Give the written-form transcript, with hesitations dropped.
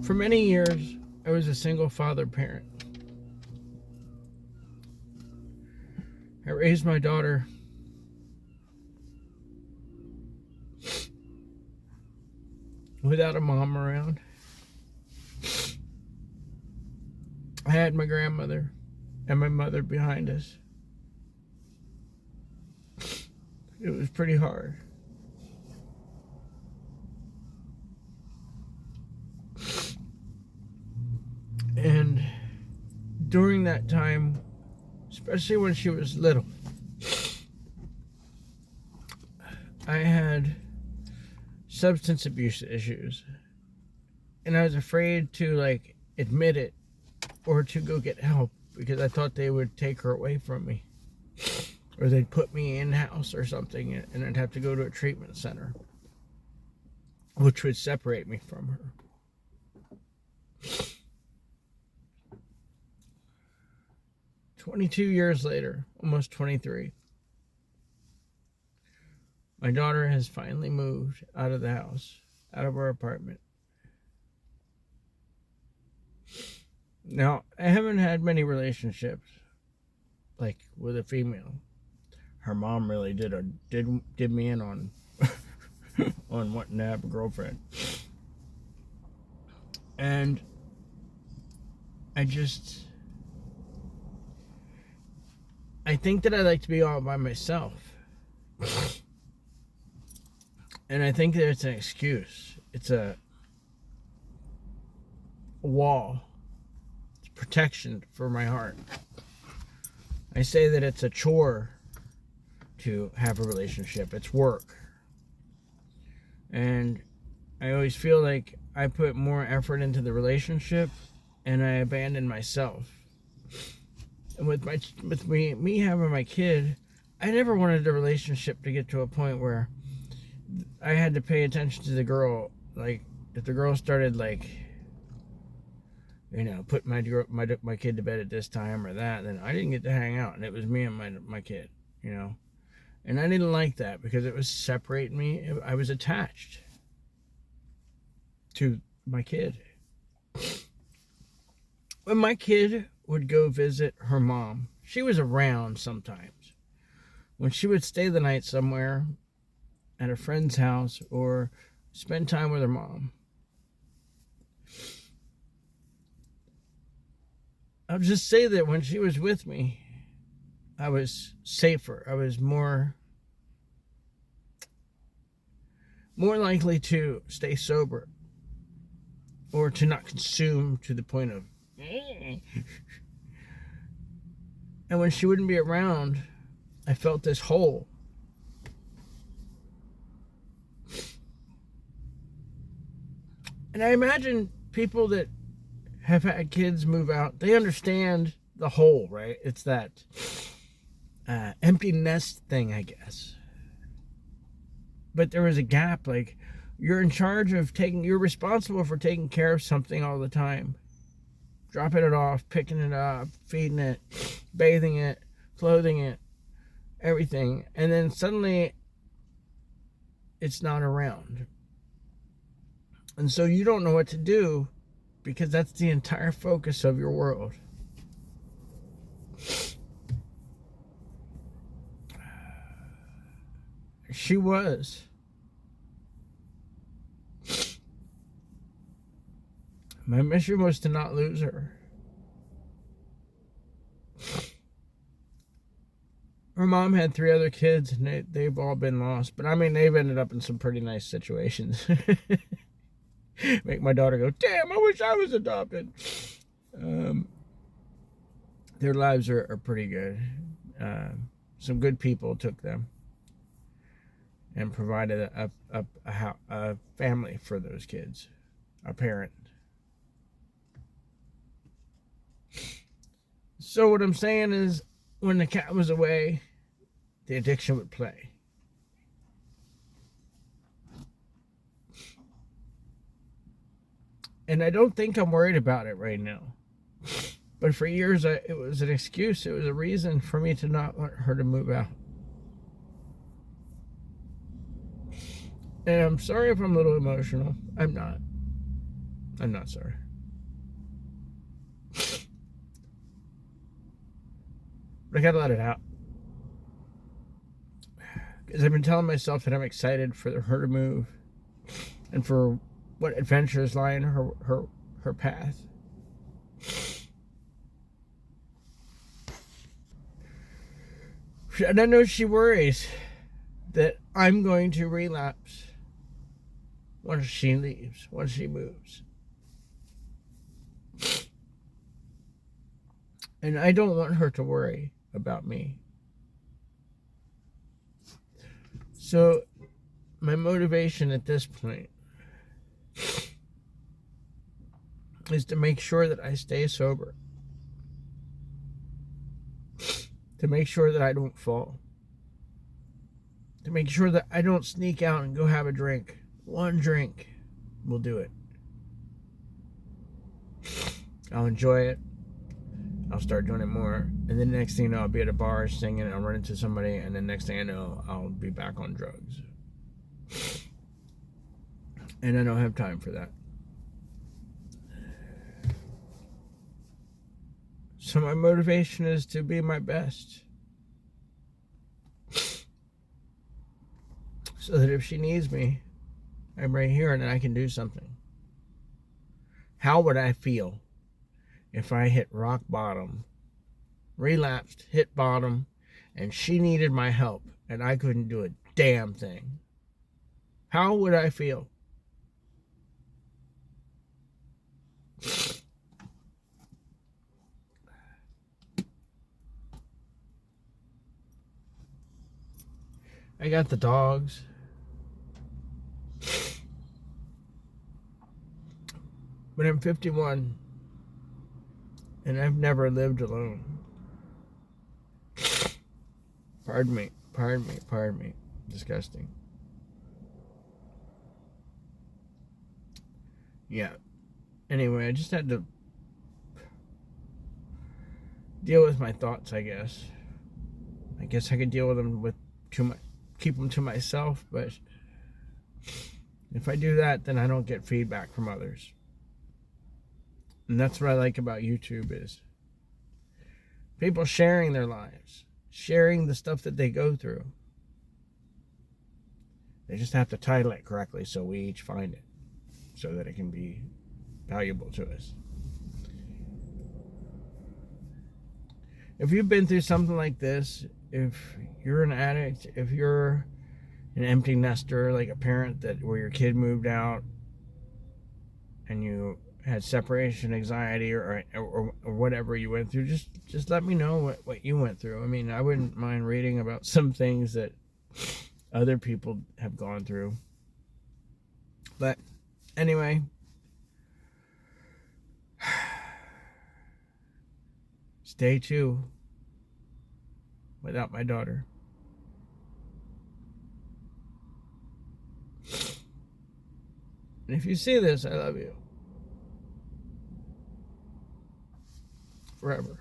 For many years, I was a single father parent. I raised my daughter without a mom around. I had my grandmother and my mother behind us. It was pretty hard. And during that time, especially when she was little, I had substance abuse issues. And I was afraid to admit it or to go get help because I thought they would take her away from me. Or they'd put me in-house or something and I'd have to go to a treatment center, which would separate me from her. "22 years later, almost 23, my daughter has finally moved out of the house, out of our apartment. Now, I haven't had many relationships, with a female. Her mom really did me in on on wanting to have a girlfriend. And I think that I like to be all by myself. And I think that it's an excuse. It's a wall. It's protection for my heart. I say that it's a chore to have a relationship. It's work. And I always feel like I put more effort into the relationship and I abandon myself. And with me having my kid, I never wanted the relationship to get to a point where I had to pay attention to the girl. Like, if the girl started put my kid to bed at this time or that, then I didn't get to hang out, and it was me and my kid, And I didn't like that because it was separating me. I was attached to my kid. When my kid would go visit her mom, she was around sometimes. When she would stay the night somewhere at a friend's house or spend time with her mom, I'll just say that when she was with me, I was safer. I was more likely to stay sober or to not consume to the point of and when she wouldn't be around, I felt this hole. And I imagine people that have had kids move out, they understand the hole, right? It's that empty nest thing, I guess. But there was a gap. You're in charge of you're responsible for taking care of something all the time. Dropping it off, picking it up, feeding it, bathing it, clothing it, everything. And then suddenly it's not around. And so you don't know what to do because that's the entire focus of your world. She was. My mission was to not lose her. Her mom had 3 other kids, and they've all been lost. But, they've ended up in some pretty nice situations. Make my daughter go, damn, I wish I was adopted. Their lives are pretty good. Some good people took them and provided a family for those kids, a parent. So what I'm saying is, when the cat was away, the addiction would play. And I don't think I'm worried about it right now. But for years, it was an excuse. It was a reason for me to not want her to move out. And I'm sorry if I'm a little emotional. I'm not. I'm not sorry. But I gotta let it out. Because I've been telling myself that I'm excited for her to move and for what adventures lie in her path. And I know she worries that I'm going to relapse once she leaves, once she moves. And I don't want her to worry about me. So my motivation at this point is to make sure that I stay sober. To make sure that I don't fall. To make sure that I don't sneak out and go have a drink. One drink will do it. I'll enjoy it. I'll start doing it more. And then next thing you know, I'll be at a bar singing, I'll run into somebody, and then next thing I know, I'll be back on drugs. And I don't have time for that. So my motivation is to be my best. So that if she needs me, I'm right here and I can do something. How would I feel if I hit rock bottom, relapsed, hit bottom, and she needed my help and I couldn't do a damn thing? How would I feel? I got the dogs. But I'm 51 and I've never lived alone. Pardon me. Disgusting. Yeah. Anyway, I just had to deal with my thoughts, I guess. I guess I could deal with them keep them to myself, but if I do that, then I don't get feedback from others. And that's what I like about YouTube is people sharing their lives, sharing the stuff that they go through. They just have to title it correctly so we each find it, so that it can be valuable to us. If you've been through something like this, if you're an addict, if you're an empty nester, like a parent where your kid moved out and you had separation anxiety or whatever you went through, just let me know what you went through. I mean, I wouldn't mind reading about some things that other people have gone through. But anyway, stay tuned without my daughter. And if you see this, I love you. Forever.